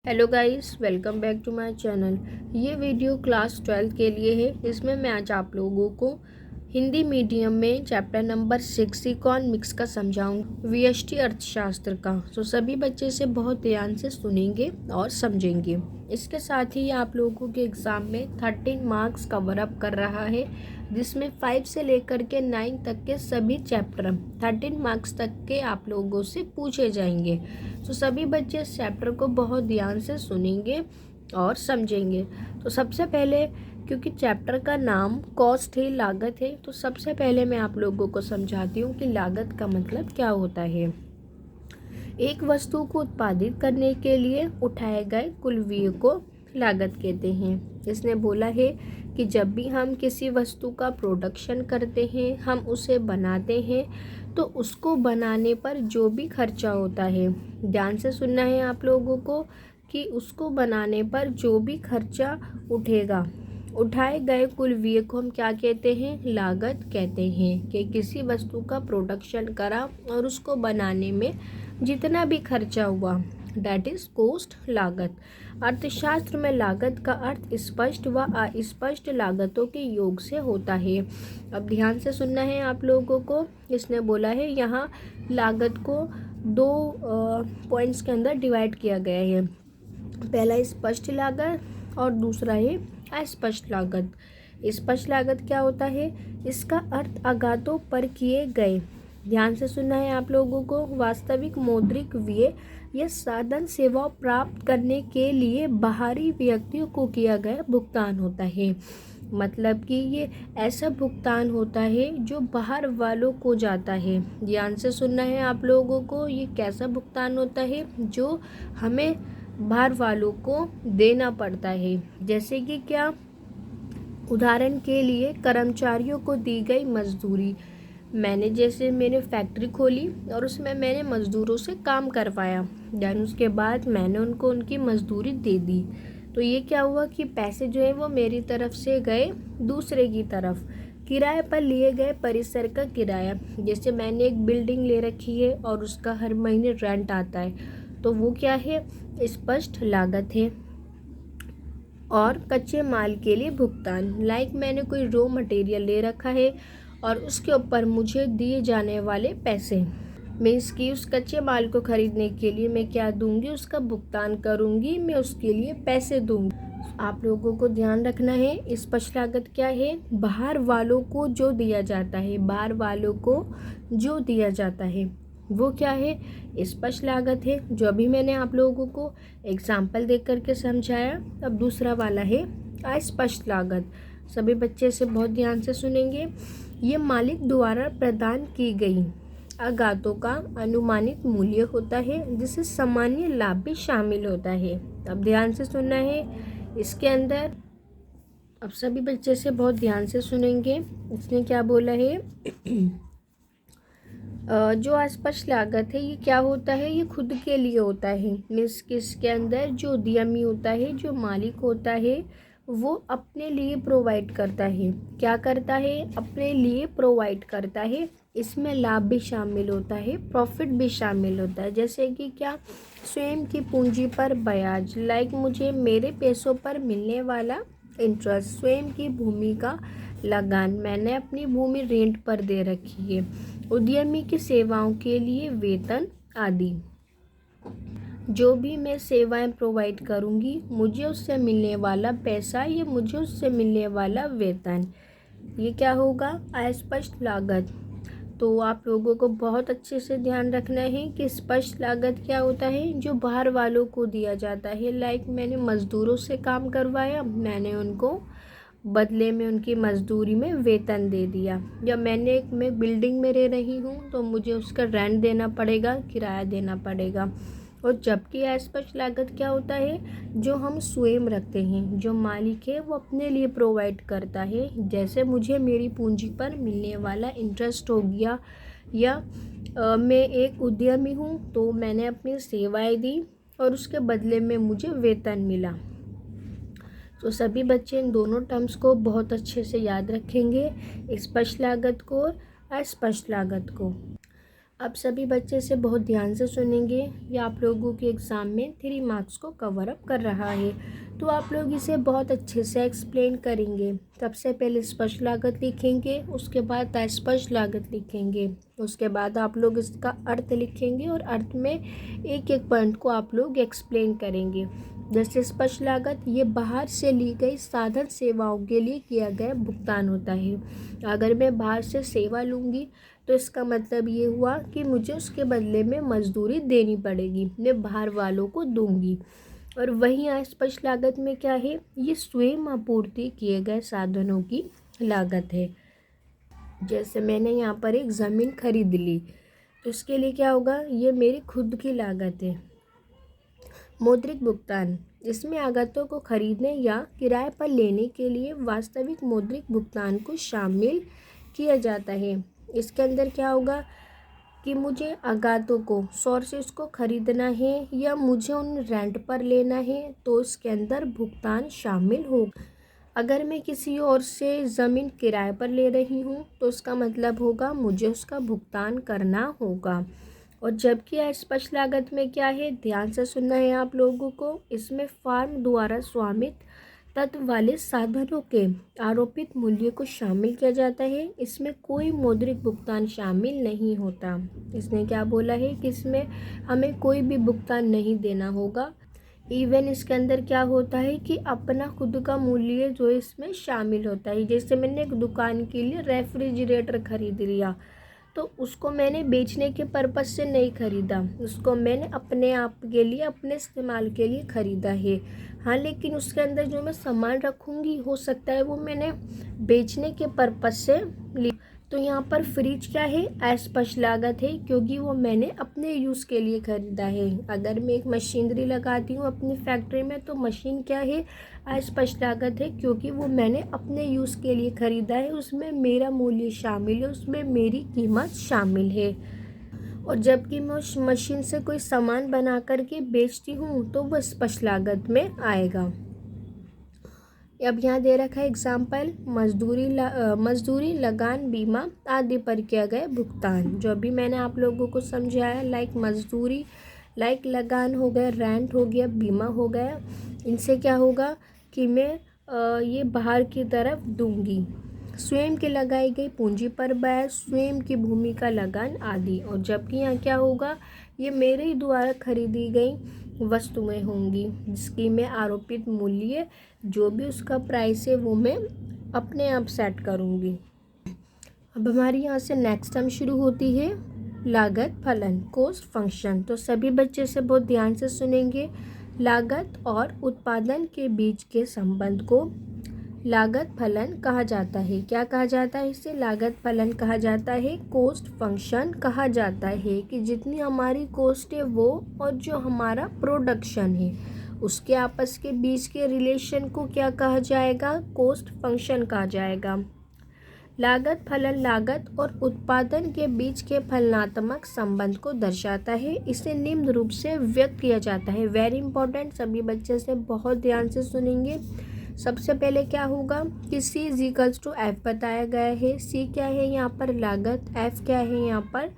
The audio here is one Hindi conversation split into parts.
Hello guys, welcome back to my channel. ये वीडियो क्लास 12 के लिए है। इसमें मैं आज आप लोगों को हिंदी मीडियम में चैप्टर नंबर 6 इकोनॉमिक्स का समझाऊंगी, वीएसटी अर्थशास्त्र का। तो सभी बच्चे से बहुत ध्यान से सुनेंगे और समझेंगे। इसके साथ ही आप लोगों के एग्ज़ाम में 13 मार्क्स कवर अप कर रहा है, जिसमें 5 से लेकर के 9 तक के सभी चैप्टर 13 मार्क्स तक के आप लोगों से पूछे जाएंगे। तो सभी बच्चे इस चैप्टर को बहुत ध्यान से सुनेंगे और समझेंगे। तो सबसे पहले, क्योंकि चैप्टर का नाम कॉस्ट है, लागत है, तो सबसे पहले मैं आप लोगों को समझाती हूँ कि लागत का मतलब क्या होता है। एक वस्तु को उत्पादित करने के लिए उठाए गए कुल व्यय को लागत कहते हैं। इसने बोला है कि जब भी हम किसी वस्तु का प्रोडक्शन करते हैं, हम उसे बनाते हैं, तो उसको बनाने पर जो भी खर्चा होता है, ध्यान से सुनना है आप लोगों को, कि उसको बनाने पर जो भी खर्चा उठेगा, उठाए गए कुल व्यय को हम क्या कहते हैं? लागत कहते हैं। कि किसी वस्तु का प्रोडक्शन करा और उसको बनाने में जितना भी खर्चा हुआ, दैट इज कॉस्ट, लागत। अर्थशास्त्र में लागत का अर्थ स्पष्ट व अस्पष्ट लागतों के योग से होता है। अब ध्यान से सुनना है आप लोगों को। इसने बोला है यहाँ लागत को दो पॉइंट्स के अंदर डिवाइड किया गया है। पहला स्पष्ट लागत और दूसरा है अस्पष्ट लागत। स्पष्ट लागत क्या होता है? इसका अर्थ आघातों पर किए गए, ध्यान से सुनना है आप लोगों को, वास्तविक मौद्रिक व्यय या साधन सेवा प्राप्त करने के लिए बाहरी व्यक्तियों को किया गया भुगतान होता है। मतलब कि ये ऐसा भुगतान होता है जो बाहर वालों को जाता है। ध्यान से सुनना है आप लोगों को, ये कैसा भुगतान होता है जो हमें बाहर वालों को देना पड़ता है। जैसे कि क्या? उदाहरण के लिए कर्मचारियों को दी गई मजदूरी। मैंने फैक्ट्री खोली और उसमें मैंने मज़दूरों से काम करवाया, देन उसके बाद मैंने उनको उनकी मजदूरी दे दी। तो ये क्या हुआ कि पैसे जो है वो मेरी तरफ से गए दूसरे की तरफ। किराए पर लिए गए परिसर का किराया, जैसे मैंने एक बिल्डिंग ले रखी है और उसका हर महीने रेंट आता है, तो वो क्या है? स्पष्ट लागत है। और कच्चे माल के लिए भुगतान, लाइक मैंने कोई रॉ मटेरियल ले रखा है और उसके ऊपर मुझे दिए जाने वाले पैसे, मीन्स कि उस कच्चे माल को खरीदने के लिए मैं क्या दूंगी? उसका भुगतान करूंगी, मैं उसके लिए पैसे दूंगी। आप लोगों को ध्यान रखना है, स्पष्ट लागत क्या है? बाहर वालों को जो दिया जाता है, बाहर वालों को जो दिया जाता है वो क्या है? स्पष्ट लागत है, जो अभी मैंने आप लोगों को एग्जाम्पल देख करके समझाया। अब दूसरा वाला है अस्पष्ट लागत। सभी बच्चे से बहुत ध्यान से सुनेंगे। ये मालिक द्वारा प्रदान की गई आगातों का अनुमानित मूल्य होता है, जिससे सामान्य लाभ भी शामिल होता है। अब ध्यान से सुनना है इसके अंदर। अब सभी बच्चे से बहुत ध्यान से सुनेंगे। इसने क्या बोला है? जो अस्पष्ट लागत है ये क्या होता है? ये खुद के लिए होता है, मीन्स किसके अंदर? जो उद्यमी होता है, जो मालिक होता है, वो अपने लिए प्रोवाइड करता है। क्या करता है? अपने लिए प्रोवाइड करता है। इसमें लाभ भी शामिल होता है, प्रॉफिट भी शामिल होता है। जैसे कि क्या? स्वयं की पूंजी पर ब्याज, लाइक मुझे मेरे पैसों पर मिलने वाला इंटरेस्ट। स्वयं की भूमि का लगान, मैंने अपनी भूमि रेंट पर दे रखी है। उद्यमी की सेवाओं के लिए वेतन आदि। जो भी मैं सेवाएं प्रोवाइड करूंगी, मुझे उससे मिलने वाला पैसा या मुझे उससे मिलने वाला वेतन, ये क्या होगा? अस्पष्ट लागत। तो आप लोगों को बहुत अच्छे से ध्यान रखना है कि स्पष्ट लागत क्या होता है? जो बाहर वालों को दिया जाता है। लाइक मैंने मज़दूरों से काम करवाया, मैंने उनको बदले में उनकी मजदूरी में वेतन दे दिया। या मैं बिल्डिंग में रह रही हूँ तो मुझे उसका रेंट देना पड़ेगा, किराया देना पड़ेगा। और जबकि अस्पष्ट लागत क्या होता है? जो हम स्वयं रखते हैं, जो मालिक है वो अपने लिए प्रोवाइड करता है। जैसे मुझे मेरी पूंजी पर मिलने वाला इंटरेस्ट हो गया, या मैं एक उद्यमी हूँ तो मैंने अपनी सेवाएं दी और उसके बदले में मुझे वेतन मिला। तो सभी बच्चे इन दोनों टर्म्स को बहुत अच्छे से याद रखेंगे, स्पष्ट लागत को और अस्पष्ट लागत को। आप सभी बच्चे से बहुत ध्यान से सुनेंगे। ये आप लोगों के एग्ज़ाम में 3 मार्क्स को कवर अप कर रहा है, तो आप लोग इसे बहुत अच्छे से एक्सप्लेन करेंगे। सबसे पहले स्पष्ट लागत लिखेंगे, उसके बाद अस्पष्ट लागत लिखेंगे, उसके बाद आप लोग इसका अर्थ लिखेंगे और अर्थ में एक एक पॉइंट को आप लोग एक्सप्लेन करेंगे। जैसे स्पष्ट लागत, ये बाहर से ली गई साधन सेवाओं के लिए किया गया भुगतान होता है। अगर मैं बाहर से सेवा लूँगी तो इसका मतलब ये हुआ कि मुझे उसके बदले में मजदूरी देनी पड़ेगी, मैं बाहर वालों को दूंगी। और वहीं अस्पष्ट लागत में क्या है, ये स्वयं आपूर्ति किए गए साधनों की लागत है। जैसे मैंने यहाँ पर एक ज़मीन खरीद ली, तो इसके लिए क्या होगा, ये मेरी खुद की लागत है। मौद्रिक भुगतान, इसमें आगतों को खरीदने या किराए पर लेने के लिए वास्तविक मौद्रिक भुगतान को शामिल किया जाता है। इसके अंदर क्या होगा कि मुझे आगतों को सोर्सेस को खरीदना है या मुझे उन रेंट पर लेना है, तो इसके अंदर भुगतान शामिल होगा। अगर मैं किसी और से ज़मीन किराए पर ले रही हूँ तो इसका मतलब होगा मुझे उसका भुगतान करना होगा। और जबकि अस्पष्ट लागत में क्या है, ध्यान से सुनना है आप लोगों को, इसमें फार्म द्वारा स्वामित्व तत्व वाले साधनों के आरोपित मूल्य को शामिल किया जाता है। इसमें कोई मौद्रिक भुगतान शामिल नहीं होता। इसने क्या बोला है कि इसमें हमें कोई भी भुगतान नहीं देना होगा। इवन इसके अंदर क्या होता है कि अपना खुद का मूल्य जो इसमें शामिल होता है। जैसे मैंने एक दुकान के लिए रेफ्रिजरेटर खरीद लिया, तो उसको मैंने बेचने के पर्पज़ से नहीं ख़रीदा, उसको मैंने अपने आप के लिए, अपने इस्तेमाल के लिए ख़रीदा है। हाँ, लेकिन उसके अंदर जो मैं सामान रखूँगी हो सकता है वो मैंने बेचने के पर्पज़ से ली। तो यहाँ पर फ्रिज क्या है, अस्पष्ट लागत है, क्योंकि वो मैंने अपने यूज़ के लिए ख़रीदा है। अगर मैं एक मशीनरी लगाती हूँ अपनी फैक्ट्री में, तो मशीन क्या है, अस्पष्ट लागत है, क्योंकि वो मैंने अपने यूज़ के लिए ख़रीदा है, उसमें मेरा मूल्य शामिल है, उसमें मेरी कीमत शामिल है। और जबकि मैं उस मशीन से कोई सामान बना करके बेचती हूँ तो वह स्पष्ट लागत में आएगा। अब यहाँ दे रखा है एग्जाम्पल, मजदूरी, लगान, बीमा आदि पर किया गया भुगतान। जो अभी मैंने आप लोगों को समझाया, लाइक मजदूरी, लाइक लगान हो गया, रेंट हो गया, बीमा हो गया, इनसे क्या होगा कि मैं ये बाहर की तरफ दूंगी। स्वयं के लगाई गई पूंजी पर ब्याज, स्वयं की भूमि का लगान आदि। और जबकि यहाँ क्या होगा, ये मेरे ही द्वारा खरीदी गई वस्तुएं होंगी, जिसकी मैं आरोपित मूल्य जो भी उसका प्राइस है वो मैं अपने आप सेट करूँगी। अब हमारी यहाँ से नेक्स्ट टर्म शुरू होती है लागत फलन, कॉस्ट फंक्शन। तो सभी बच्चे से बहुत ध्यान से सुनेंगे। लागत और उत्पादन के बीच के संबंध को लागत फलन कहा जाता है। क्या कहा जाता है इसे, लागत फलन कहा जाता है। कॉस्ट फंक्शन कहा जाता है कि जितनी हमारी कॉस्ट है वो और जो हमारा प्रोडक्शन है उसके आपस के बीच के रिलेशन को क्या कहा जाएगा, कॉस्ट फंक्शन कहा जाएगा। लागत फलन लागत और उत्पादन के बीच के फलनात्मक संबंध को दर्शाता है। इसे निम्न रूप से व्यक्त किया जाता है। वेरी इंपॉर्टेंट, सभी बच्चे से बहुत ध्यान से सुनेंगे। सबसे पहले क्या होगा कि C इक्वल्स टू F बताया गया है। C क्या है यहाँ पर, लागत, F क्या है यहाँ पर,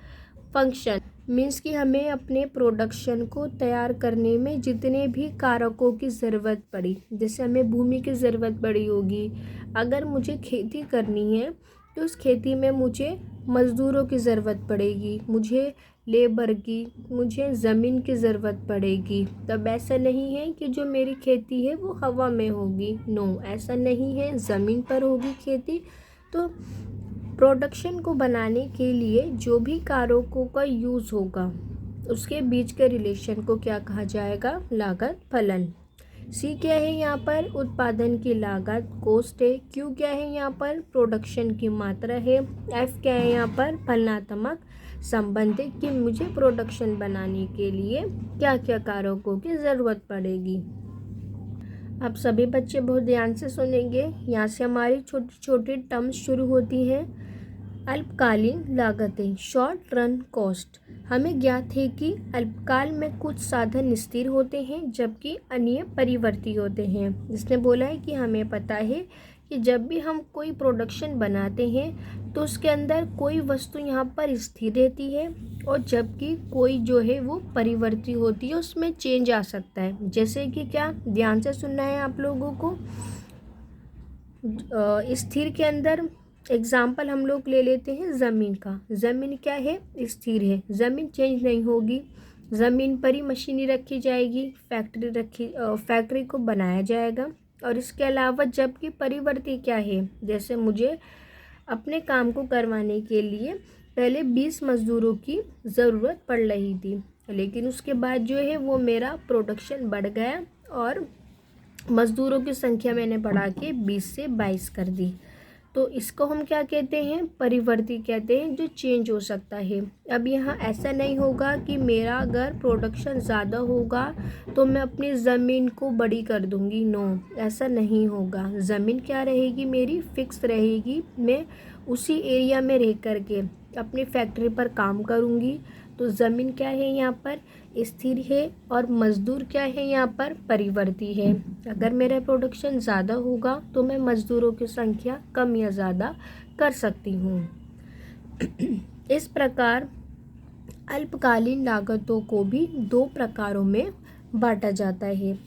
फंक्शन। मीन्स कि हमें अपने प्रोडक्शन को तैयार करने में जितने भी कारकों की ज़रूरत पड़ी, जैसे हमें भूमि की ज़रूरत पड़ी होगी, अगर मुझे खेती करनी है तो उस खेती में मुझे मज़दूरों की ज़रूरत पड़ेगी, मुझे लेबर की, मुझे ज़मीन की ज़रूरत पड़ेगी। तब ऐसा नहीं है कि जो मेरी खेती है वो हवा में होगी, नो, ऐसा नहीं है, ज़मीन पर होगी खेती। तो प्रोडक्शन को बनाने के लिए जो भी कारकों का यूज़ होगा उसके बीच के रिलेशन को क्या कहा जाएगा, लागत फलन। C क्या है यहाँ पर, उत्पादन की लागत, कॉस्ट है। Q क्या है यहाँ पर, प्रोडक्शन की मात्रा है। F क्या है यहाँ पर, फलनात्मक संबंध है कि मुझे प्रोडक्शन बनाने के लिए क्या क्या कारकों की ज़रूरत पड़ेगी। अब सभी बच्चे बहुत ध्यान से सुनेंगे। यहाँ से हमारी छोटी छोटी टर्म्स शुरू होती हैं। अल्पकालीन लागतें, शॉर्ट रन कॉस्ट। हमें ज्ञात है कि अल्पकाल में कुछ साधन स्थिर होते हैं जबकि अन्य परिवर्ती होते हैं। जिसने बोला है कि हमें पता है कि जब भी हम कोई प्रोडक्शन बनाते हैं तो उसके अंदर कोई वस्तु यहाँ पर स्थिर रहती है और जबकि कोई जो है वो परिवर्ती होती है, उसमें चेंज आ सकता है। जैसे कि क्या, ध्यान से सुनना है आप लोगों को। स्थिर के अंदर एग्जाम्पल हम लोग ले लेते हैं ज़मीन का। ज़मीन क्या है, स्थिर है, ज़मीन चेंज नहीं होगी। ज़मीन पर ही मशीनरी रखी जाएगी, फैक्ट्री को बनाया जाएगा। और इसके अलावा जबकि परिवर्ती क्या है, जैसे मुझे अपने काम को करवाने के लिए पहले 20 मज़दूरों की ज़रूरत पड़ रही थी, लेकिन उसके बाद जो है वो मेरा प्रोडक्शन बढ़ गया और मज़दूरों की संख्या मैंने बढ़ा के 20 से 22 कर दी। तो इसको हम क्या कहते हैं, परिवर्ती कहते हैं, जो चेंज हो सकता है। अब यहाँ ऐसा नहीं होगा कि मेरा अगर प्रोडक्शन ज़्यादा होगा तो मैं अपनी ज़मीन को बड़ी कर दूँगी, नो, ऐसा नहीं होगा। ज़मीन क्या रहेगी, मेरी फिक्स रहेगी। मैं उसी एरिया में रह कर के अपनी फैक्ट्री पर काम करूँगी। तो ज़मीन क्या है यहाँ पर, स्थिर है, और मज़दूर क्या है यहाँ पर, परिवर्ती है। अगर मेरा प्रोडक्शन ज़्यादा होगा तो मैं मज़दूरों की संख्या कम या ज़्यादा कर सकती हूँ। इस प्रकार अल्पकालीन लागतों को भी 2 प्रकारों में बांटा जाता है।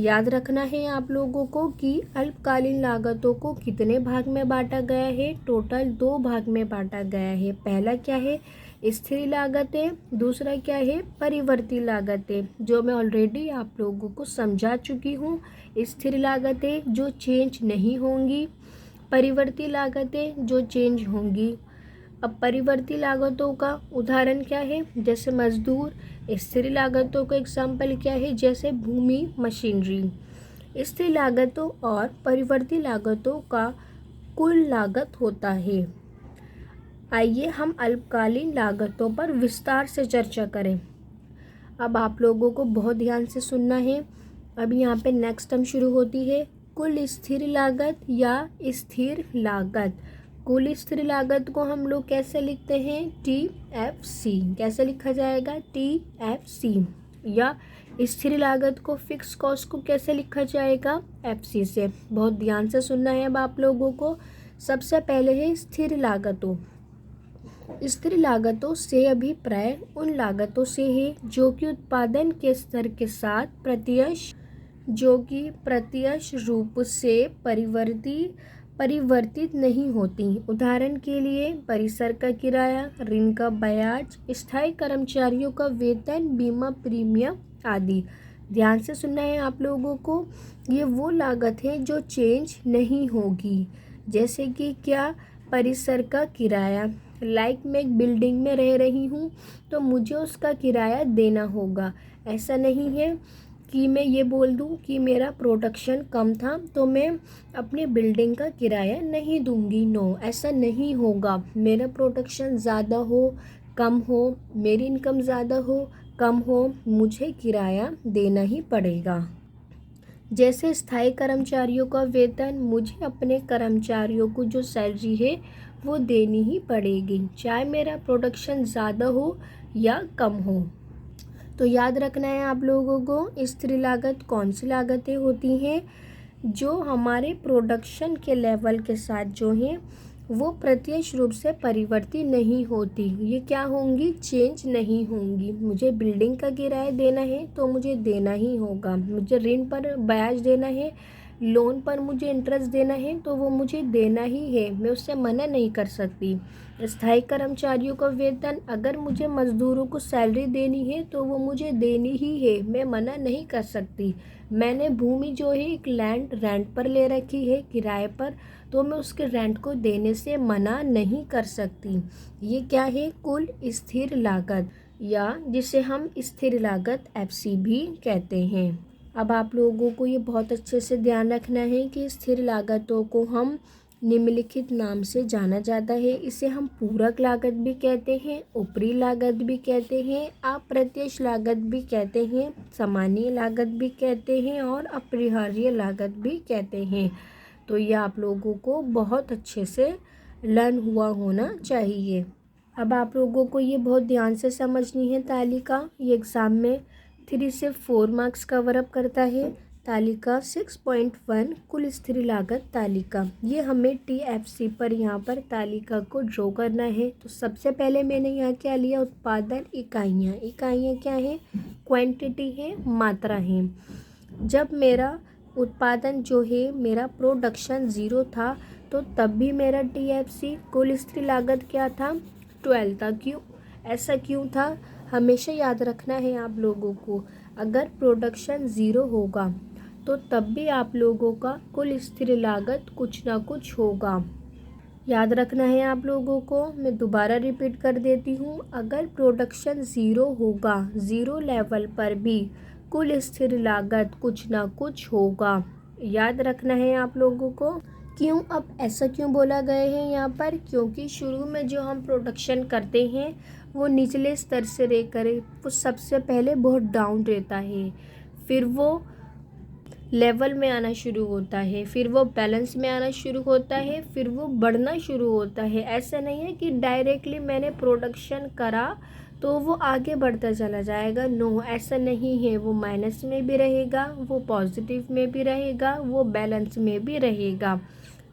याद रखना है आप लोगों को कि अल्पकालीन लागतों को कितने भाग में बांटा गया है, टोटल 2 भाग में बांटा गया है। पहला क्या है, स्थिर लागतें, दूसरा क्या है, परिवर्ती लागतें, जो मैं ऑलरेडी आप लोगों को समझा चुकी हूँ। स्थिर लागतें जो चेंज नहीं होंगी, परिवर्ती लागतें जो चेंज होंगी। अब परिवर्ती लागतों का उदाहरण क्या है, जैसे मजदूर। स्थिर लागतों का एग्जाम्पल क्या है, जैसे भूमि, मशीनरी। स्थिर लागतों और परिवर्ती लागतों का कुल लागत होता है। आइए हम अल्पकालीन लागतों पर विस्तार से चर्चा करें। अब आप लोगों को बहुत ध्यान से सुनना है। अब यहाँ पे नेक्स्ट टर्म शुरू होती है, कुल स्थिर लागत या स्थिर लागत। कुल स्थिर लागत को हम लोग कैसे लिखते हैं, TFC। कैसे लिखा जाएगा, TFC। या स्थिर लागत को, फिक्स कॉस्ट को कैसे लिखा जाएगा, FC से। बहुत ध्यान से सुनना है अब आप लोगों को। सबसे पहले है स्थिर लागतों। स्थिर लागतों से अभिप्राय उन लागतों से है जो कि उत्पादन के स्तर के साथ प्रत्यक्ष रूप से परिवर्तित नहीं होती। उदाहरण के लिए परिसर का किराया, ऋण का ब्याज, स्थायी कर्मचारियों का वेतन, बीमा प्रीमियम आदि। ध्यान से सुनना है आप लोगों को। ये वो लागत है जो चेंज नहीं होगी। जैसे कि क्या, परिसर का किराया। लाइक मैं एक बिल्डिंग में रह रही हूँ तो मुझे उसका किराया देना होगा। ऐसा नहीं है कि मैं ये बोल दूँ कि मेरा प्रोडक्शन कम था तो मैं अपनी बिल्डिंग का किराया नहीं दूँगी, नो, ऐसा नहीं होगा। मेरा प्रोडक्शन ज़्यादा हो कम हो, मेरी इनकम ज़्यादा हो कम हो, मुझे किराया देना ही पड़ेगा। जैसे स्थायी कर्मचारियों का वेतन, मुझे अपने कर्मचारियों को जो सैलरी है वो देनी ही पड़ेगी, चाहे मेरा प्रोडक्शन ज़्यादा हो या कम हो। तो याद रखना है आप लोगों को, स्थिर लागत कौन सी लागतें होती हैं, जो हमारे प्रोडक्शन के लेवल के साथ जो हैं वो प्रत्यक्ष रूप से परिवर्तित नहीं होती। ये क्या होंगी, चेंज नहीं होंगी। मुझे बिल्डिंग का किराया देना है तो मुझे देना ही होगा। मुझे ऋण पर ब्याज देना है, लोन पर मुझे इंटरेस्ट देना है तो वो मुझे देना ही है, मैं उससे मना नहीं कर सकती। स्थायी कर्मचारियों का वेतन, अगर मुझे मज़दूरों को सैलरी देनी है तो वो मुझे देनी ही है, मैं मना नहीं कर सकती। मैंने भूमि जो है एक लैंड रेंट पर ले रखी है, किराए पर, तो मैं उसके रेंट को देने से मना नहीं कर सकती। ये क्या है, कुल स्थिर लागत, या जिसे हम स्थिर लागत FC भी कहते हैं। अब आप लोगों को ये बहुत अच्छे से ध्यान रखना है कि स्थिर लागतों को हम निम्नलिखित नाम से जाना जाता है। इसे हम पूरक लागत भी कहते हैं, ऊपरी लागत भी कहते हैं, अप्रत्यक्ष लागत भी कहते हैं, सामान्य लागत भी कहते हैं और अपरिहार्य लागत भी कहते हैं। तो ये आप लोगों को बहुत अच्छे से लर्न हुआ होना चाहिए। अब आप लोगों को ये बहुत ध्यान से समझनी है तालिका। ये एग्ज़ाम में 3 से 4 मार्क्स कवर अप करता है। तालिका 6.1 कुल स्थिर लागत तालिका। ये हमें TFC पर यहाँ पर तालिका को ड्रॉ करना है। तो सबसे पहले मैंने यहाँ क्या लिया, उत्पादन इकाइयाँ। इकाइयाँ क्या है, क्वांटिटी है, मात्रा है। जब मेरा उत्पादन जो है मेरा प्रोडक्शन 0 था तो तब भी मेरा TFC कुल स्थिर लागत क्या था, 12 था। क्यों, ऐसा क्यों था, हमेशा याद रखना है आप लोगों को। अगर प्रोडक्शन 0 होगा तो तब भी आप लोगों का कुल स्थिर लागत कुछ ना कुछ होगा। याद रखना है आप लोगों को। मैं दोबारा रिपीट कर देती हूँ, अगर प्रोडक्शन 0 होगा, 0 लेवल पर भी कुल स्थिर लागत कुछ ना कुछ होगा। याद रखना है आप लोगों को। क्यों, अब ऐसा क्यों बोला गया है यहाँ पर, क्योंकि शुरू में जो हम प्रोडक्शन करते हैं वो निचले स्तर से लेकर वो सबसे पहले बहुत डाउन रहता है, फिर वो लेवल में आना शुरू होता है, फिर वो बैलेंस में आना शुरू होता है, फिर वो बढ़ना शुरू होता है। ऐसा नहीं है कि डायरेक्टली मैंने प्रोडक्शन करा तो वो आगे बढ़ता चला जाएगा। नो, ऐसा नहीं है। वो माइनस में भी रहेगा, वो पॉजिटिव में भी रहेगा, वो बैलेंस में भी रहेगा,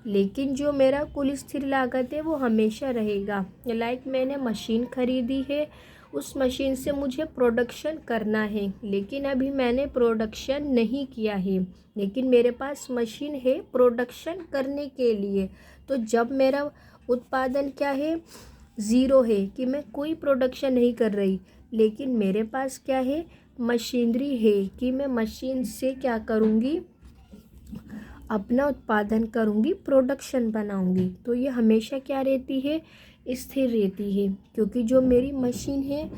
लेकिन जो मेरा कुल स्थिर लागत है वो हमेशा रहेगा। लाइक मैंने मशीन खरीदी है, उस मशीन से मुझे प्रोडक्शन करना है, लेकिन अभी मैंने प्रोडक्शन नहीं किया है, लेकिन मेरे पास मशीन है प्रोडक्शन करने के लिए। तो जब मेरा उत्पादन क्या है, 0 है, कि मैं कोई प्रोडक्शन नहीं कर रही, लेकिन मेरे पास क्या है, मशीनरी है, कि मैं मशीन से क्या करूँगी, अपना उत्पादन करूँगी, प्रोडक्शन बनाऊँगी। तो ये हमेशा क्या रहती है, स्थिर रहती है। क्योंकि जो मेरी मशीन है,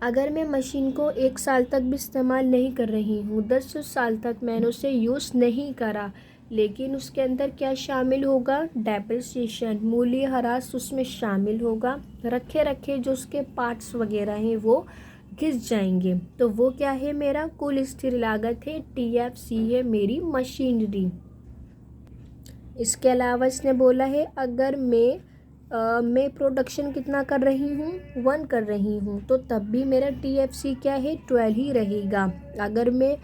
अगर मैं मशीन को 1 साल तक भी इस्तेमाल नहीं कर रही हूँ, 10 साल तक मैंने उसे यूज़ नहीं करा, लेकिन उसके अंदर क्या शामिल होगा, डेप्रिसिएशन, मूल्यह्रास उसमें शामिल होगा। रखे रखे जो उसके पार्ट्स वगैरह हैं वो घिस जाएंगे। तो वो क्या है, मेरा कुल स्थिर लागत है, TFC है मेरी मशीनरी। इसके अलावा इसने बोला है, अगर मैं प्रोडक्शन कितना कर रही हूँ, 1 कर रही हूँ, तो तब भी मेरा TFC क्या है, 12 ही रहेगा। अगर मैं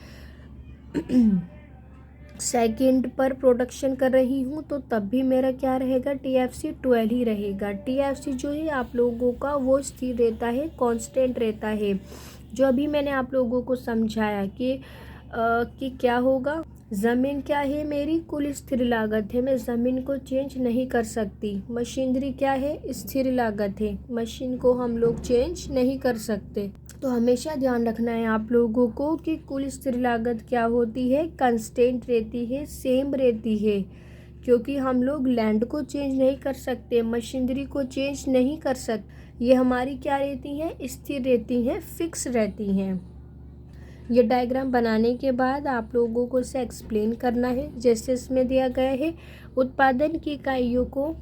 सेकंड पर प्रोडक्शन कर रही हूँ तो तब भी मेरा क्या रहेगा, TFC 12 ही रहेगा। TFC जो है आप लोगों का वो स्थिर रहता है, कांस्टेंट रहता है। जो अभी मैंने आप लोगों को समझाया कि क्या होगा, ज़मीन क्या है, मेरी कुल स्थिर लागत है, मैं ज़मीन को चेंज नहीं कर सकती। मशीनरी क्या है, स्थिर लागत है, मशीन को हम लोग चेंज नहीं कर सकते। तो हमेशा ध्यान रखना है आप लोगों को कि कुल स्थिर लागत क्या होती है, कांस्टेंट रहती है, सेम रहती है। क्योंकि हम लोग लैंड को चेंज नहीं कर सकते, मशीनरी को चेंज नहीं कर सकते, ये हमारी क्या रहती हैं, स्थिर रहती हैं, फिक्स रहती हैं। ये डायग्राम बनाने के बाद आप लोगों को इसे एक्सप्लेन करना है, जैसे इसमें दिया गया है उत्पादन की इकाइयों को।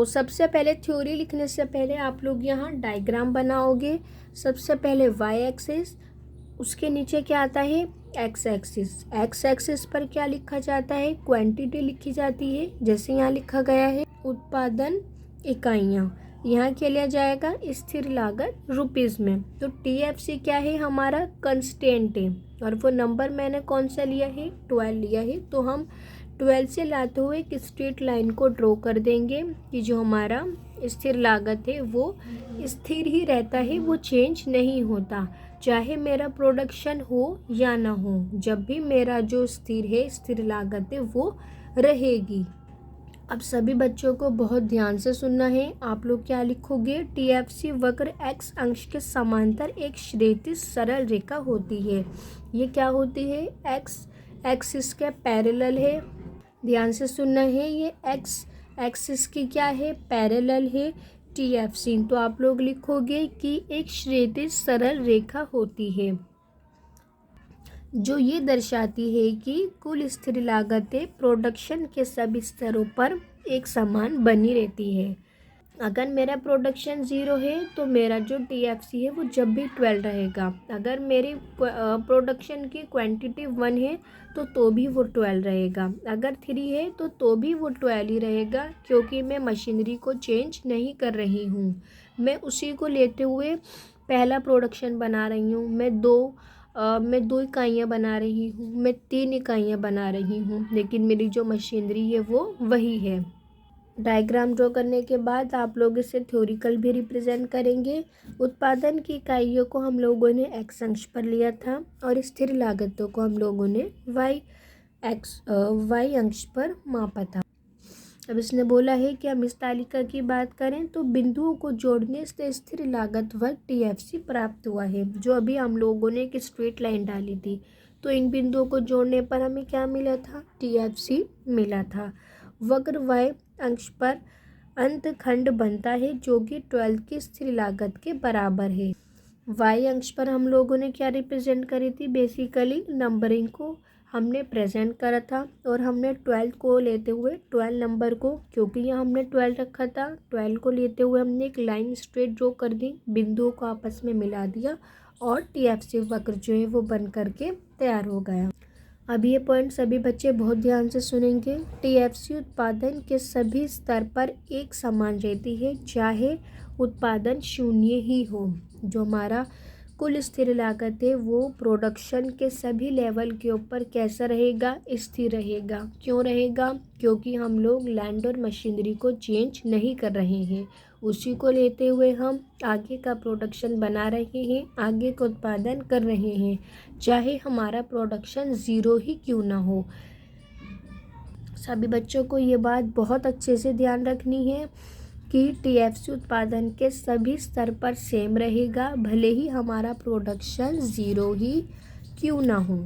सबसे पहले थ्योरी लिखने से पहले आप लोग यहाँ डायग्राम बनाओगे। सबसे पहले y एक्सिस, उसके नीचे क्या आता है, x एक्सिस। x एक्सिस पर क्या लिखा जाता है, क्वांटिटी लिखी जाती है, जैसे यहाँ लिखा गया है उत्पादन इकाइयाँ। यहाँ क्या लिया जाएगा, स्थिर लागत रुपीज़ में। तो TFC क्या है, हमारा कंस्टेंट है, और वो नंबर मैंने कौन सा लिया है, 12 लिया है। तो हम 12 से लाते हुए एक स्ट्रेट लाइन को ड्रॉ कर देंगे कि जो हमारा स्थिर लागत है वो स्थिर ही रहता है, वो चेंज नहीं होता, चाहे मेरा प्रोडक्शन हो या ना हो। जब भी मेरा जो स्थिर है, स्थिर लागत है, वो रहेगी। अब सभी बच्चों को बहुत ध्यान से सुनना है। आप लोग क्या लिखोगे, TFC वक्र x अंश के समांतर एक क्षैतिज सरल रेखा होती है। ये क्या होती है, x एक्सिस के पैरेलल है। ध्यान से सुनना है, ये x एक्सिस की क्या है, पैरेलल है TFC। तो आप लोग लिखोगे कि एक क्षैतिज सरल रेखा होती है जो ये दर्शाती है कि कुल स्थिर लागतें प्रोडक्शन के सभी स्तरों पर एक समान बनी रहती है। अगर मेरा प्रोडक्शन 0 है तो मेरा जो TFC है वो जब भी 12 रहेगा। अगर मेरी प्रोडक्शन की क्वांटिटी 1 है तो भी वो 12 रहेगा। अगर 3 है तो भी वो 12 ही रहेगा, क्योंकि मैं मशीनरी को चेंज नहीं कर रही हूँ। मैं उसी को लेते हुए पहला प्रोडक्शन बना रही हूँ। मैं 2 मैं 2 इकाइयाँ बना रही हूँ, मैं 3 इकाइयाँ बना रही हूँ, लेकिन मेरी जो मशीनरी है वो वही है। डायग्राम ड्रॉ करने के बाद आप लोग इसे थ्योरिकल भी रिप्रेजेंट करेंगे। उत्पादन की इकाइयों को हम लोगों ने एक्स अंश पर लिया था और स्थिर लागतों को हम लोगों ने वाई अंश पर मापा था। अब इसने बोला है कि हम इस तालिका की बात करें तो बिंदुओं को जोड़ने से स्थिर लागत वर्ग TFC प्राप्त हुआ है, जो अभी हम लोगों ने एक स्ट्रेट लाइन डाली थी। तो इन बिंदुओं को जोड़ने पर हमें क्या मिला था? TFC मिला था। वक्र y अंश पर अंतखंड बनता है जो कि 12 की स्थिर लागत के बराबर है। y अंश पर हम लोगों ने क्या रिप्रेजेंट करी थी? बेसिकली नंबरिंग को हमने प्रेजेंट करा था और हमने 12 को लेते हुए 12 नंबर को, क्योंकि यहाँ हमने 12 रखा था, 12 को लेते हुए हमने एक लाइन स्ट्रेट ड्रॉ कर दी, बिंदुओं को आपस में मिला दिया और TFC वक्र जो है वो बन करके तैयार हो गया। अब ये पॉइंट सभी बच्चे बहुत ध्यान से सुनेंगे। TFC उत्पादन के सभी स्तर पर एक समान रहती है, चाहे उत्पादन शून्य ही हो। जो हमारा कुल स्थिर लागत है वो प्रोडक्शन के सभी लेवल के ऊपर कैसा रहेगा? स्थिर रहेगा। क्यों रहेगा? क्योंकि हम लोग लैंड और मशीनरी को चेंज नहीं कर रहे हैं, उसी को लेते हुए हम आगे का प्रोडक्शन बना रहे हैं, आगे का उत्पादन कर रहे हैं, चाहे हमारा प्रोडक्शन ज़ीरो ही क्यों ना हो। सभी बच्चों को ये बात बहुत अच्छे से ध्यान रखनी है कि TFC उत्पादन के सभी स्तर पर सेम रहेगा, भले ही हमारा प्रोडक्शन ज़ीरो ही क्यों ना हो।